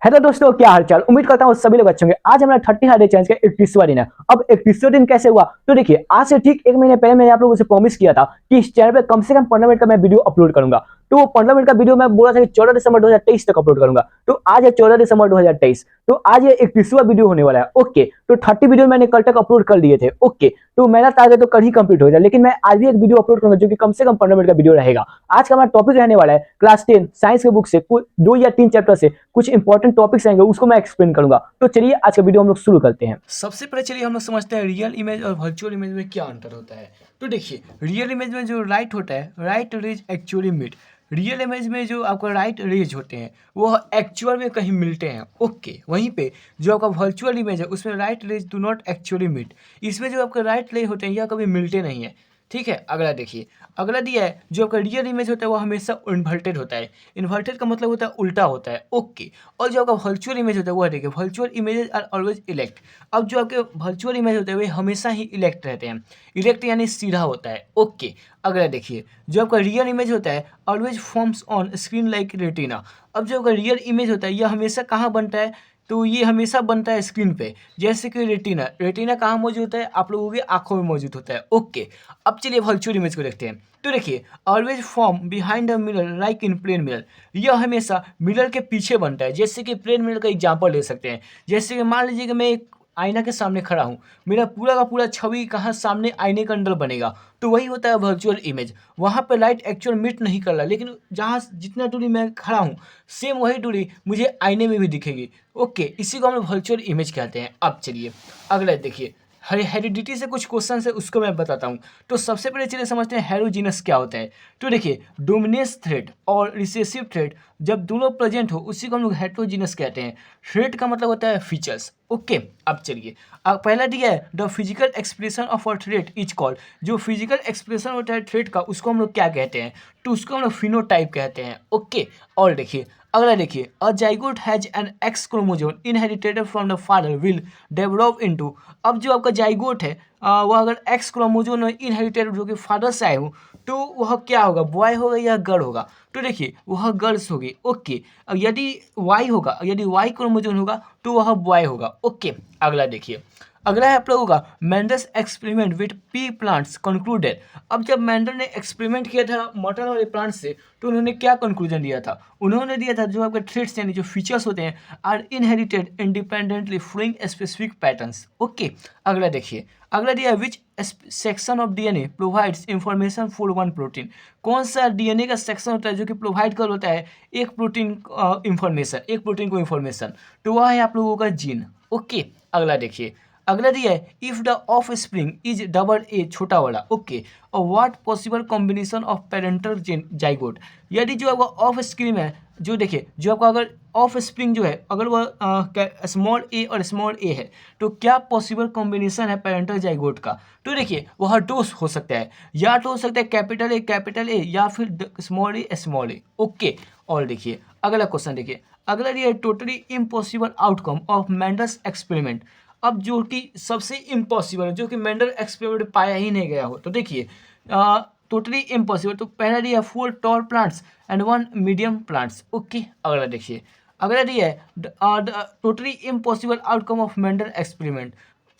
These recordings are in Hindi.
हेलो दोस्तों, क्या हालचाल। उम्मीद करता हूँ सभी लोग अच्छे होंगे। आज हमारा 30 डे चैलेंज का 31वां दिन है। अब 31वां दिन कैसे हुआ तो देखिए, आज से ठीक एक महीने पहले मैंने आप लोगों से प्रॉमिस किया था कि इस चैनल पे कम से कम 15 मिनट का मैं वीडियो अपलोड करूंगा। तो वो 15 मिनट का वीडियो मैं बोला था कि 14 दिसंबर 2023 तक अपलोड करूंगा। तो आज है 14 दिसंबर 2023। तो आज ये 31वां वीडियो होने वाला है। ओके, तो 30 वीडियो मैंने कल तक अपलोड कर दिए थे। ओके, तो मेरा टारगेट तो कल ही कंप्लीट हो जाए, लेकिन मैं आज भी एक वीडियो अपलोड करूंगा जो कि कम से कम 15 मिनट का वीडियो रहेगा। आज का हमारा टॉपिक रहने वाला है क्लास 10 साइंस के बुक से कुछ 2 या 3 चैप्टर से कुछ इंपॉर्टेंट टॉपिक्स आएंगे, उसको मैं एक्सप्लेन करूंगा। तो चलिए आज का वीडियो हम लोग शुरू करते हैं। सबसे पहले चलिए हम लोग समझते हैं रियल इमेज और वर्चुअल इमेज में क्या अंतर होता है। तो देखिए, रियल इमेज में जो राइट होता है, light rays actually meet. Real image में जो आपका राइट रेज होते हैं वो एक्चुअल में कहीं मिलते हैं। ओके, वहीं पे जो आपका वर्चुअल इमेज है उसमें light rays do not actually meet. इसमें जो आपके राइट रेज होते हैं यह कभी मिलते नहीं है। ठीक है, अगला देखिए। अगला दिया है जो आपका रियल इमेज होता है वो हमेशा इन्वर्टेड होता है। इन्वर्टेड का मतलब होता है उल्टा होता है। ओके, और जो आपका वर्चुअल इमेज होता है वो है, देखिए, virtual images are always erect. अब जो आपके वर्चुअल इमेज होते हैं वे हमेशा ही इलेक्ट रहते हैं। इलेक्ट यानी सीधा होता है। ओके, अगला देखिए। जो आपका रियल इमेज होता है always forms on screen like retina. अब जो आपका रियल इमेज होता है यह हमेशा कहाँ बनता है, तो ये हमेशा बनता है स्क्रीन पे। जैसे कि रेटिना, रेटिना कहाँ मौजूद होता है, आप लोगों की आंखों में मौजूद होता है। ओके, अब चलिए वर्चुअल इमेज को देखते हैं। तो देखिए, always form behind a mirror like in plane mirror. यह हमेशा मिरर के पीछे बनता है। जैसे कि प्लेन मिरर का एग्जांपल ले सकते हैं। जैसे कि मान लीजिए कि मैं एक आईना के सामने खड़ा हूँ, मेरा पूरा का पूरा छवि कहाँ सामने आईने के अंदर बनेगा। तो वही होता है वर्चुअल इमेज। वहाँ पे लाइट एक्चुअल मीट नहीं कर रहा, लेकिन जहाँ जितना दूरी मैं खड़ा हूँ सेम वही दूरी मुझे आईने में भी दिखेगी। ओके, इसी को हम लोग वर्चुअल इमेज कहते हैं। अब चलिए अगला देखिए। हेरिडिटी से कुछ क्वेश्चन है उसको मैं बताता हूँ। तो सबसे पहले चलिए समझते हैं हेरोजीनस क्या होता है। तो देखिए, डोमिनेंस थ्रेट और रिसेसिव थ्रेट जब दोनों प्रेजेंट हो उसी को हम लोग हेट्रोजीनस कहते हैं। थ्रेट का मतलब होता है फीचर्स। ओके, अब चलिए। पहला दिया है the physical expression of a threat is called. जो फिजिकल एक्सप्रेशन होता है थ्रेट का उसको हम लोग क्या कहते हैं, तो उसको हम लोग फिनोटाइप कहते हैं। ओके, और देखिए अगला देखिए। अ zygote has an x chromosome inherited from the father will develop into. अब जो आपका जाइगोट है वह अगर एक्स क्रोमोसोम इनहेरिटेड जो कि फादर से आए हो तो वह क्या होगा, बॉय होगा या गर्ल होगा। तो देखिए वह गर्ल्स होगी। ओके, यदि वाई होगा, यदि वाई क्रोमोसोम होगा तो वह बॉय होगा। ओके, अगला देखिए। अगला है आप लोगों का Mendel's experiment with P plants concluded. अब जब मैंडल ने एक्सपेरिमेंट किया था मटन वाले प्लांट से तो उन्होंने क्या कंक्लूजन दिया था, उन्होंने दिया था जो आपके ट्रेट्स यानी जो फीचर्स होते हैं are inherited independently flowing specific patterns. Okay, अगला देखिए। अगला दिया which section of DNA provides information for one protein. कौन सा डीएनए का सेक्शन होता है जो कि प्रोवाइड कर होता है एक प्रोटीन इंफॉर्मेशन, एक प्रोटीन को इंफॉर्मेशन, तो वह है आप लोगों का जीन। ओके, अगला देखिए। अगला दिया है if the of spring is double A छोटा वाला। ओके, और what possible combination of parental zygote. यदि जो आपका ऑफ स्क्रीन है, जो देखिए जो आपका अगर ऑफ स्प्रिंग जो है अगर वह स्मॉल ए और स्मॉल ए है तो क्या पॉसिबल कॉम्बिनेशन है पेरेंटल जाइगोट का, तो देखिए वह डोस हो सकता है, या तो हो सकता है कैपिटल ए या फिर स्मॉल ए स्मॉल ए। ओके, और देखिए अगला क्वेश्चन देखिए। अगला ये totally impossible outcome of Mendel's experiment. अब जो कि सबसे इम्पॉसिबल है, जो कि मेंडल एक्सपेरिमेंट में पाया ही नहीं गया हो, तो देखिए टोटली इम्पॉसिबल। तो पहला दिया 4 tall plants and 1 medium plants. Okay, अगला देखिए। अगला दिया है totally impossible outcome of Mendel experiment.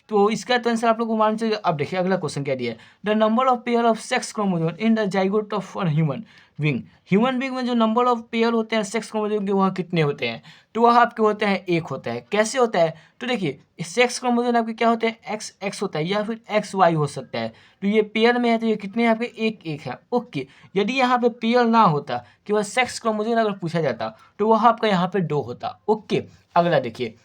तो इसका तो आंसर आप लोग को मान चाहिए। अब देखिए अगला क्वेश्चन क्या दिया है, the number of pair of sex chromosome in the zygote of human being. Human being में जो नंबर ऑफ पेयर होते हैं सेक्स क्रोमोसोम के वह कितने होते हैं, तो वह आपके होते हैं एक होता है। कैसे होता है, तो देखिए सेक्स क्रोमोसोम आपके क्या होते हैं, एक्स एक्स होता है या फिर एक्स वाई हो सकता है। तो ये पेयर में है तो ये कितने हैं आपके, एक एक है। ओके, यदि यहाँ पे पेयर ना होता कि वह सेक्स क्रोमोसोम अगर पूछा जाता तो वह आपका यहाँ पे दो होता। ओके, अगला देखिए।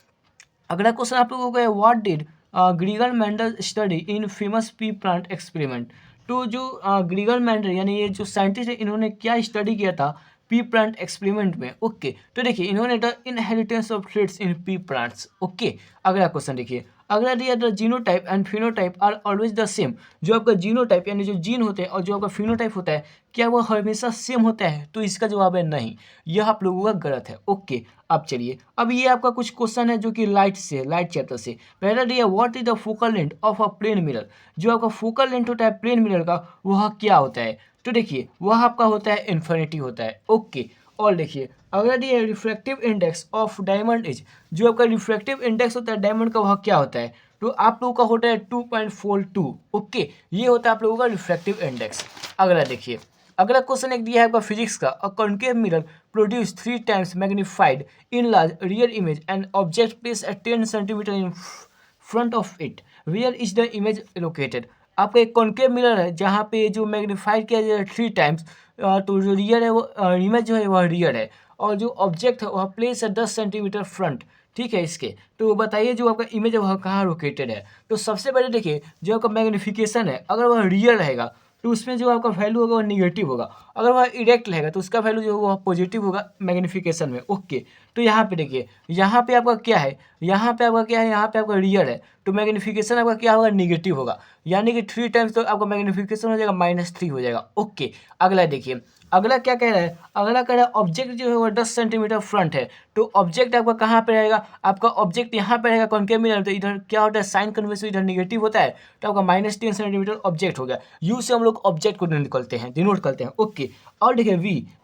अगला क्वेश्चन आप लोगों का है what did ग्रीगर Mendel study in famous P plant experiment. तो जो ग्रीगर मेंडल यानी ये जो साइंटिस्ट है इन्होंने क्या स्टडी किया था पी प्लांट एक्सपेरिमेंट में। ओके, तो देखिए इन्होंने the inheritance of traits in pea plants. Okay, अगला क्वेश्चन देखिए। अगला दिया the genotype and phenotype are always the same. जो आपका जीनोटाइप यानी जो जीन होते हैं और जो आपका फिनोटाइप होता है क्या वह हमेशा सेम होता है, तो इसका जवाब है नहीं, यह आप लोगों का गलत है। ओके, अब चलिए। अब ये आपका कुछ क्वेश्चन है जो कि लाइट से, लाइट चैप्टर से। पहला दिया what is the focal length of a plane mirror. जो आपका फोकल लेंथ होता है प्लेन मिरर का वह क्या होता है, तो देखिए वह आपका होता है इन्फिनिटी होता है। ओके, और देखिए अगला दिया है refractive index of diamond is, जो आपका रिफ्रैक्टिव इंडेक्स होता है डायमंड का वह क्या होता है, तो आप लोगों का होता है 2.42। ओके, ये होता है आप लोगों का रिफ्रैक्टिव इंडेक्स। अगला देखिए, अगला क्वेश्चन एक दिया है आपका फिजिक्स का, a concave mirror produce 3 times magnified in large real image and object place at 10 centimetre in front of it, where is the image located. आपका एक कॉन्केव मिरर है जहाँ पे जो मैग्नीफाइड किया जाए 3 टाइम्स, तो जो रियल है वो इमेज जो है वह रियल है, और जो ऑब्जेक्ट है वह प्लेस है 10 सेंटीमीटर फ्रंट, ठीक है इसके। तो बताइए जो आपका इमेज है वह कहाँ लोकेटेड है। तो सबसे पहले देखिए, जो आपका मैग्नीफिकेशन है अगर वह रियल रहेगा तो उसमें जो आपका वैल्यू होगा वह निगेटिव होगा, अगर वह इरेक्ट रहेगा तो उसका वैल्यू जो होगा वह पॉजिटिव होगा मैग्नीफिकेशन में। ओके, तो यहाँ पे देखिए, यहाँ पे आपका क्या है, यहाँ पे आपका क्या है, यहाँ पे आपका रियल है, तो मैग्नीफिकेशन आपका क्या होगा, निगेटिव होगा, यानी कि 3 टाइम्स तो आपका मैग्नीफिकेशन हो जाएगा -3 हो जाएगा। ओके, अगला देखिए, अगला क्या कह रहा है, अगला कह रहा है ऑब्जेक्ट जो है वो 10 सेंटीमीटर फ्रंट है, तो ऑब्जेक्ट आपका कहाँ पे रहेगा, आपका ऑब्जेक्ट यहाँ पे रहेगा कॉन्केव मिरर, तो इधर क्या होता है साइन कन्वेंशन इधर निगेटिव होता है, तो आपका -10 सेंटीमीटर ऑब्जेक्ट हो गया। यू से हम लोग ऑब्जेक्ट को निकलते हैं, डिनोट करते हैं। ओके, और देखिए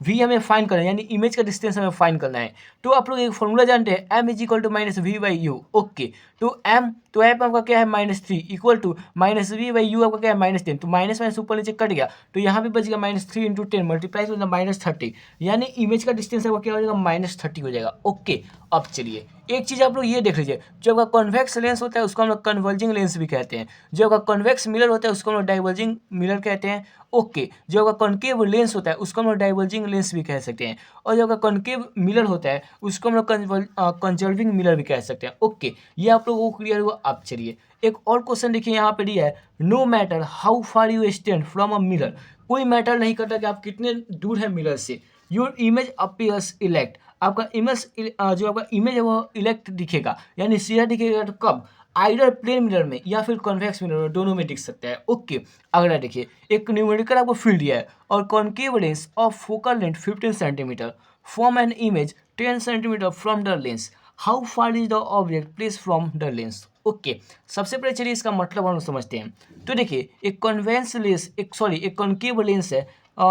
वी हमें फाइन करना है, यानी इमेज का डिस्टेंस हमें फाइन करना है। तो आप लोग एक फॉर्मूला जानते हैं, m is equal to -v/u। Okay, तो m आपका क्या है -3 इक्वल टू -v/u आपका क्या है -10, तो माइनस माइनस ऊपर नीचे कट गया, तो यहाँ पे बच गया -3 × 10 मल्टीप्लाई टू -30, यानी इमेज का डिस्टेंस आपका क्या हो जाएगा -30 हो जाएगा। ओके, अब चलिए एक चीज़ आप लोग ये देख लीजिए, जो आपका कॉन्वेक्स लेंस होता है उसको हम लोग कन्वर्जिंग लेंस भी कहते हैं, जो आपका कॉन्वेक्स मिरर होता है उसको हम लोग डाइवर्जिंग मिरर कहते हैं। ओके, जो आपका कॉन्केव लेंस होता है उसको हम लोग डाइवर्जिंग लेंस भी कह सकते हैं, और जो आपका कॉन्केव मिरर होता है उसको हम लोग कंजर्विंग मिरर भी कह सकते हैं। ओके, ये आप लोगों को क्लियर हुआ। अब चलिए एक और क्वेश्चन देखिए, यहाँ पे दिया है, no matter how far you stand from a mirror, कोई मैटर नहीं करता कि आप कितने दूर है मिरर से, योर इमेज अपीयर्स इलेक्ट, आपका इमेज जो आपका इमेज है वो इलेक्ट दिखेगा, यानी सीधा दिखेगा, तो कब, आइडर प्लेन मिरर में या फिर कॉन्वेक्स मिरर में, दोनों में दिख सकता है। ओके, अगला देखिए, एक न्यूमेरिकल आपको फील्ड दिया है, और concave lens of focal length 15 centimetre from an image 10 centimetre from the lens, how far is the object place from the lens. Okay, सबसे पहले चलिए इसका मतलब हम लोग समझते हैं। तो देखिए, एक कॉन्वेंस लेंस एक कॉन्केव लेंस है,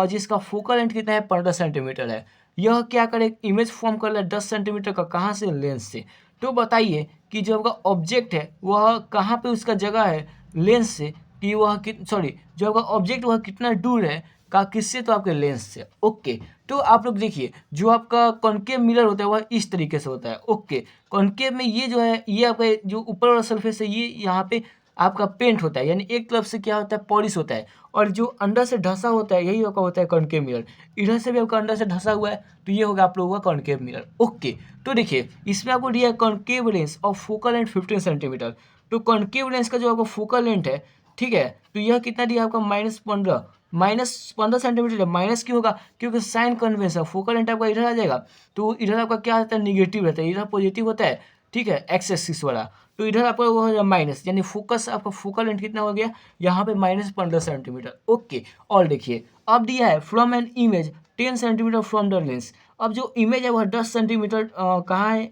जिसका फोकल लेंथ कितना है, 15 सेंटीमीटर है। यह क्या करे, इमेज फॉर्म कर ले 10 सेंटीमीटर का, कहाँ से, लेंस से। तो बताइए कि जो आपका ऑब्जेक्ट है वह कहाँ पे उसका जगह है लेंस से, कि वह जो आपका ऑब्जेक्ट वह कितना दूर है का, किससे, तो आपके लेंस से। ओके, तो आप लोग देखिए, जो आपका कॉन्केव मिरर होता है वह इस तरीके से होता है। ओके, कॉन्केव में ये जो है, ये आपका जो ऊपर वाला सरफेस है ये यहाँ पे आपका पेंट होता है, यानी एक तरफ से क्या होता है, पॉलिश होता है, और जो अंदर से ढसा होता है यही आपका होता है कॉन्केव मिरर। इधर से भी आपका अंदर से ढसा हुआ है, तो ये होगा आप लोगों का कॉन्केव मिरर। ओके, तो देखिए इसमें आपको दिया है concave lens of focal length 15 centimetre, तो कॉन्केव लेंस का जो आपका फोकल लेंथ है, ठीक है, तो यह कितना दिया आपका -15 सेंटीमीटर है। माइनस क्यों होगा, क्योंकि साइन कन्वेंशन, फोकल लेंथ आपका इधर आ जाएगा, तो इधर आपका क्या होता है, निगेटिव रहता है, इधर पॉजिटिव होता है, ठीक है, एक्स एक्सिस वाला, तो इधर आपका वो हो जाएगा माइनस, यानी फोकस आपका फोकल लेंथ कितना हो गया, यहाँ पे -15 सेंटीमीटर। ओके, और देखिए अब दिया है from an image 10 centimetre from the lens, अब जो इमेज है वह 10 सेंटीमीटर कहाँ है,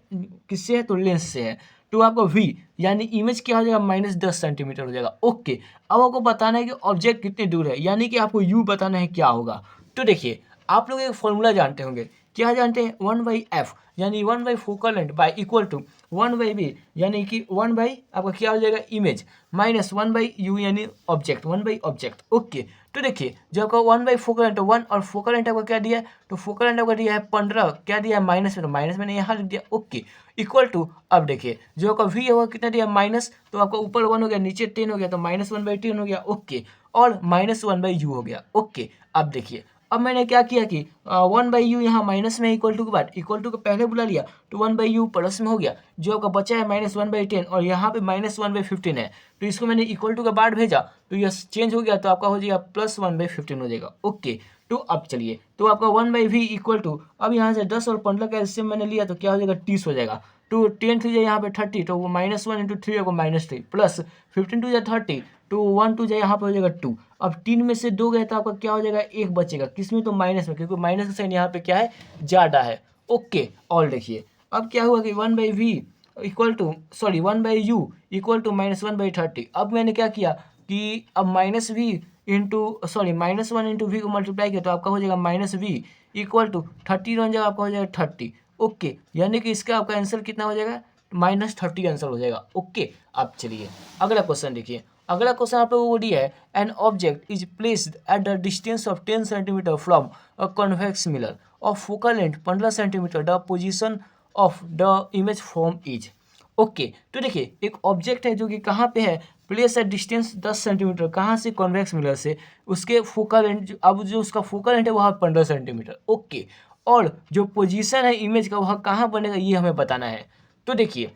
किससे है, तो लेंस से है, तो आपका v यानी इमेज क्या हो जाएगा, -10 सेंटीमीटर हो जाएगा। ओके, अब आपको बताना है कि ऑब्जेक्ट कितने दूर है, यानी कि आपको u बताना है क्या होगा। तो देखिए आप लोग एक फॉर्मूला जानते होंगे, क्या जानते हैं, 1/f, यानी 1 focal length by equal to 1/v, यानी कि 1 आपका क्या हो जाएगा, इमेज, माइनस 1/u यानी ऑब्जेक्ट, 1/ऑब्जेक्ट। ओके, तो देखिए जो आपका 1 फोकल लेंथ 1, और फोकल लेंथ आपका क्या दिया है, तो फोकल लेंथ आपका दिया है 15, क्या दिया है, माइनस में, तो माइनस मैंने यहाँ लिख दिया। ओके, इक्वल टू, अब देखिए जो आपका v है वो कितना दिया, माइनस, तो आपका ऊपर 1 हो गया, नीचे 10 हो गया, तो -1/10 हो गया। ओके, और -1/u हो गया। ओके, अब देखिए, अब मैंने क्या किया कि 1/u यहाँ माइनस में इक्वल टू के बाद, इक्वल टू को पहले बुला लिया, तो 1/u प्लस में हो गया, जो आपका बचा है -1/10, और यहाँ पे -1/15 है, तो इसको मैंने इक्वल टू के बाद भेजा, तो यह चेंज हो गया, तो आपका हो जाएगा +1/15 हो जाएगा। ओके, तो अब चलिए, तो आपका 1/v इक्वल टू, अब यहाँ से 10 और 15 का एलसीएम मैंने लिया, तो क्या हो जाएगा, 30 हो जाएगा, तो 10 थ्री जाए यहाँ पे 30, तो वो -1 × 3 होगा -3, प्लस 15 टू जाए 30, तो 1 2 जाए यहाँ पे हो जाएगा 2। अब 3 में से 2 गए तो आपका क्या हो जाएगा, 1 बचेगा, किसमें, तो माइनस में, क्योंकि माइनस का साइन यहाँ पे क्या है, ज़्यादा है। ओके, और देखिए अब क्या हुआ कि 1/v equal to 1/u equal to -1/30। अब मैंने क्या किया कि अब -1 × v को मल्टीप्लाई किया, तो आपका हो जाएगा -v इक्वल टू 30 हो जाएगा, आपका हो जाएगा 30। ओके, यानी कि इसका आपका आंसर कितना हो जाएगा, -30 आंसर हो जाएगा। ओके, आप चलिए अगला क्वेश्चन देखिए। अगला क्वेश्चन आप लोगों को दिया है, an object is placed at the distance of 10 centimetre from a convex mirror of focal length 15 centimetre, the position of the image form is. Okay, तो देखिए एक ऑब्जेक्ट है जो कि कहाँ पे है, प्लेस एट डिस्टेंस 10 सेंटीमीटर, कहाँ से, कॉन्वेक्स मिरर से, उसके फोकल लेंथ, अब जो उसका फोकल लेंथ है वह 15 सेंटीमीटर। ओके, और जो पोजीशन है इमेज का वह कहाँ बनेगा ये हमें बताना है। तो देखिए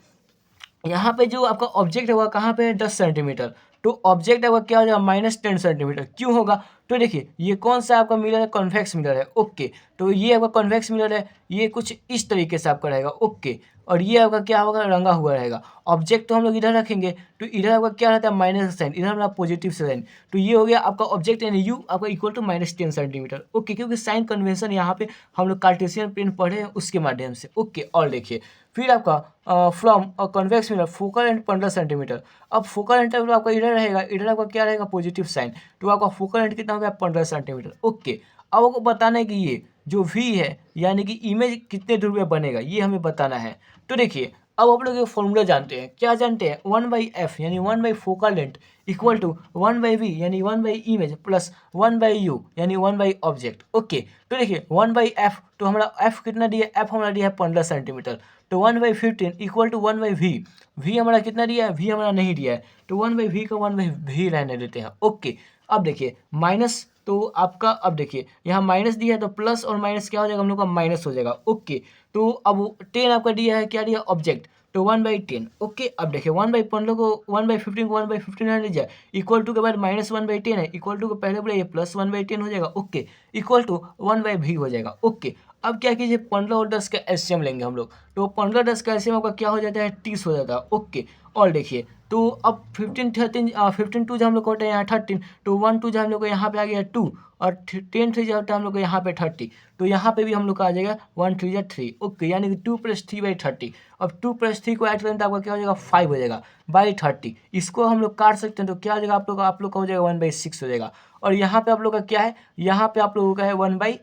यहाँ पे जो आपका ऑब्जेक्ट है वह कहाँ पे है, 10 सेंटीमीटर, तो ऑब्जेक्ट है वह क्या हो जाएगा, -10 सेंटीमीटर। क्यों होगा, तो देखिए ये कौन सा आपका मिरर है, कॉन्वेक्स मिरर है। ओके, तो ये आपका कॉन्वेक्स मिरर है, ये कुछ इस तरीके से आपका रहेगा। ओके, और ये आपका क्या होगा, रंगा हुआ रहेगा। ऑब्जेक्ट तो हम लोग इधर रखेंगे, तो इधर आपका क्या रहता है, माइनस साइन, इधर हमारा पॉजिटिव साइन, तो ये हो गया आपका ऑब्जेक्ट यानी यू आपका इक्वल टू -10 सेंटीमीटर। ओके, क्योंकि साइन कन्वेंशन यहाँ पे हम लोग कार्टेशियन प्लेन पढ़े हैं उसके माध्यम से। ओके, और देखिए फिर आपका from convex mirror focal length 15 centimetre. अब फोकल लेंथ आपका इधर रहेगा, इधर आपका क्या रहेगा, पॉजिटिव साइन, तो आपका फोकल लेंथ कितना हो गया, 15 सेंटीमीटर। ओके, अब आपको बताना है कि ये जो V है यानी कि इमेज कितने दूर में बनेगा ये हमें बताना है। तो देखिए अब आप लोग ये फॉर्मूला जानते हैं, क्या जानते हैं, 1/f यानी 1 focal length equal to 1/v यानी 1/इमेज प्लस 1/u यानी 1/ऑब्जेक्ट। ओके, तो देखिए 1/f, तो हमारा f कितना दिया है, f हमारा दिया है 15 सेंटीमीटर, तो 1/15 इक्वल टू 1/v, v हमारा कितना दिया है, v हमारा नहीं दिया है, तो 1/v का 1/v रहने देते हैं। ओके, अब देखिए माइनस, तो आपका अब देखिए यहाँ माइनस दिया है तो प्लस और माइनस क्या हो जाएगा, हम लोग का माइनस हो जाएगा। ओके, तो अब 10 आपका दिया है, क्या दिया, ऑब्जेक्ट, तो 1/10। ओके, अब देखिए 1/15 को 1/15 को 1/15 रहने दीजिए, इक्वल टू के बाद -1/10 है, इक्वल टू के पहले बोले ये प्लस 1/10 हो जाएगा। ओके, इक्वल टू 1/v हो जाएगा। ओके, अब क्या कीजिए 15 और 10 का एलसीएम लेंगे हम लोग, तो 15 10 का एलसीएम आपका क्या हो जाता है, 30 हो जाता है। ओके, और देखिए तो अब 15 टू जब हम लोग को होता है यहाँ 13, तो 1 2 जब हम लोग को यहाँ पे आ गया 2, और 10 3 जब होता है हम लोग को यहाँ पे 30, तो यहाँ पे भी हम लोग का आ जाएगा 1 3 जा 3। ओके, यानी कि 2 + 3/30। अब 2 + 3 को ऐड करें तो आपका क्या हो जाएगा, 5 हो जाएगा बाई 30। इसको हम लोग काट सकते हैं, तो क्या हो जाएगा आप लोग का हो जाएगा 1/6 हो जाएगा। और यहाँ पे आप लोग का क्या है, यहाँ पे आप लोगों का है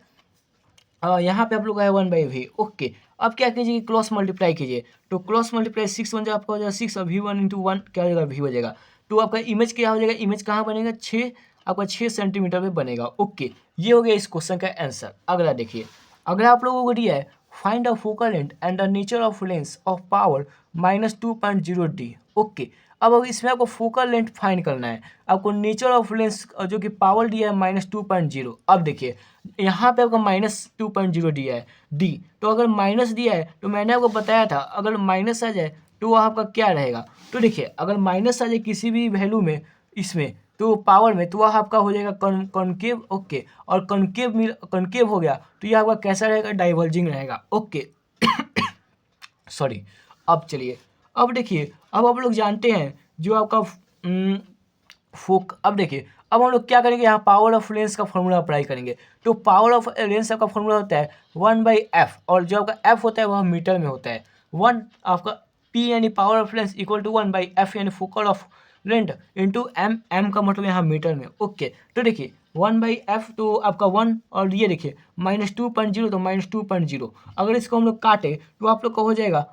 यहाँ पे आप लोग का है 1/v। ओके, अब क्या कीजिए, क्रॉस मल्टीप्लाई कीजिए, तो क्रॉस मल्टीप्लाई 6 बन जाएगा, आपका हो जाएगा 6 और v1 × 1 क्या हो जाएगा, v हो जाएगा। तो आपका इमेज क्या हो जाएगा, इमेज कहाँ बनेगा, 6 आपका 6 सेंटीमीटर में बनेगा। ओके, ये हो गया इस क्वेश्चन का आंसर। अगला देखिए, अगला आप लोगों को दिया है, find the focal length and the nature of lens of power -2.0d। Okay, अब इसमें आपको फोकल लेंथ फाइंड करना है, आपको नेचर ऑफ लेंस जो कि पावर दिया है -2.0। अब देखिए यहाँ पे आपका -2.0 दिया है डी, तो अगर माइनस दिया है तो मैंने आपको बताया था अगर माइनस आ जाए तो वह आपका क्या रहेगा। तो देखिए अगर माइनस आ जाए किसी भी वैल्यू में इसमें, तो पावर में, तो वह आपका हो जाएगा कॉनकेव। ओके, और कॉनकेव हो गया तो यह आपका कैसा रहेगा, डाइवर्जिंग रहेगा। ओके सॉरी, अब चलिए, अब देखिए अब आप लोग जानते हैं जो आपका अब देखिए अब हम लोग क्या करेंगे, यहाँ पावर ऑफ लेंस का फॉर्मूला अप्लाई करेंगे। तो पावर ऑफ लेंस का फॉर्मूला होता है 1/f, और जो आपका f होता है वह मीटर में होता है। 1 आपका p यानी power of lens equal to 1/f यानी focal of length into m का मतलब यहाँ मीटर में। ओके, तो देखिए 1/f तो आपका 1, और ये देखिए -2.0 तो -2.0, अगर इसको हम लोग काटे तो आप लोग का हो जाएगा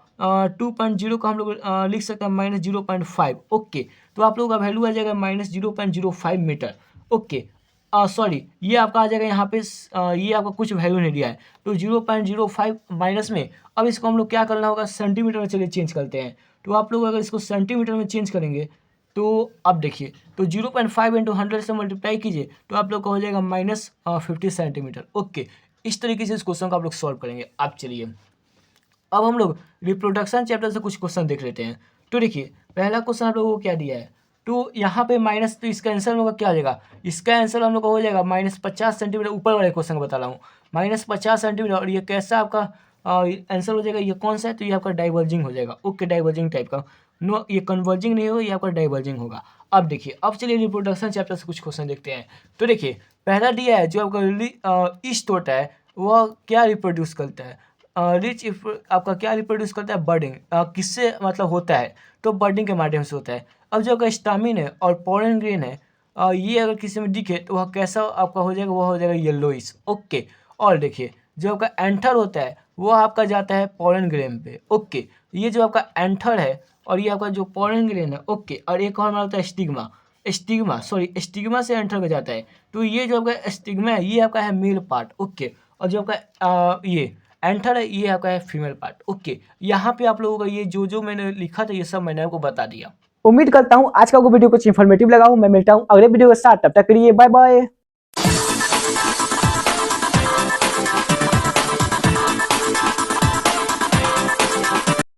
2.0 को हम लोग लिख सकते हैं -0.5। ओके, तो आप लोगों का वैल्यू आ जाएगा -0.05 मीटर। ओके, सॉरी, ये आपका आ जाएगा यहाँ पे ये आपका कुछ वैल्यू नहीं दिया है, तो 0.05 माइनस में, अब इसको हम लोग क्या करना होगा, सेंटीमीटर में चलिए चेंज करते हैं। तो आप लोग अगर इसको सेंटीमीटर में चेंज करेंगे तो अब देखिए, तो 0.5 × 100 से मल्टीप्लाई कीजिए तो आप लोग का हो जाएगा -50 सेंटीमीटर। ओके, इस तरीके से इस क्वेश्चन को आप लोग सॉल्व करेंगे। आप चलिए अब हम लोग रिप्रोडक्शन चैप्टर से कुछ क्वेश्चन देख लेते हैं। तो देखिए पहला क्वेश्चन आप लोगों को क्या दिया है, तो यहाँ पे माइनस, तो इसका आंसर हम लोग का क्या हो जाएगा, इसका आंसर हम लोग का हो जाएगा -50 सेंटीमीटर। ऊपर वाले क्वेश्चन बता रहा हूँ, -50 सेंटीमीटर, और ये कैसा आपका आंसर हो जाएगा, ये कौन सा है, तो ये आपका डाइवर्जिंग हो जाएगा। ओके, डाइवर्जिंग टाइप का, नो ये कन्वर्जिंग नहीं होगा, ये आपका डाइवर्जिंग होगा। अब देखिए, अब चलिए रिप्रोडक्शन चैप्टर से कुछ क्वेश्चन देखते हैं। तो देखिए पहला दिया है, जो आपका ईस्ट होता है वह क्या रिप्रोड्यूस करता है, रिच आपका क्या रिप्रोड्यूस करता है, बर्डिंग, किससे मतलब होता है, तो बर्डिंग के माध्यम से होता है। अब जो आपका स्टामिन है और पोलन ग्रेन है, ये अगर किसी में दिखे तो वह कैसा आपका हो जाएगा, वह हो जाएगा येलोइश। ओके, और देखिए जो आपका एंथर होता है वो आपका जाता है पोलन ग्रेन पे। ओके, ये जो आपका एंथर है और ये आपका जो पोलन ग्रेन है। ओके, और एक और हमारा होता है स्टिग्मा। स्टिग्मा से एंथर को जाता है। तो ये जो आपका स्टिग्मा है ये आपका है मेल पार्ट। ओके, और जो आपका ये एंथर है ये आपका है फीमेल पार्ट। ओके, यहाँ पे आप लोगों का ये जो मैंने लिखा था ये सब मैंने आपको बता दिया। उम्मीद करता हूँ आज का वीडियो कुछ इन्फॉर्मेटिव लगा हो। मैं मिलता हूँ अगले वीडियो के साथ, तब तक के लिए बाय बाय।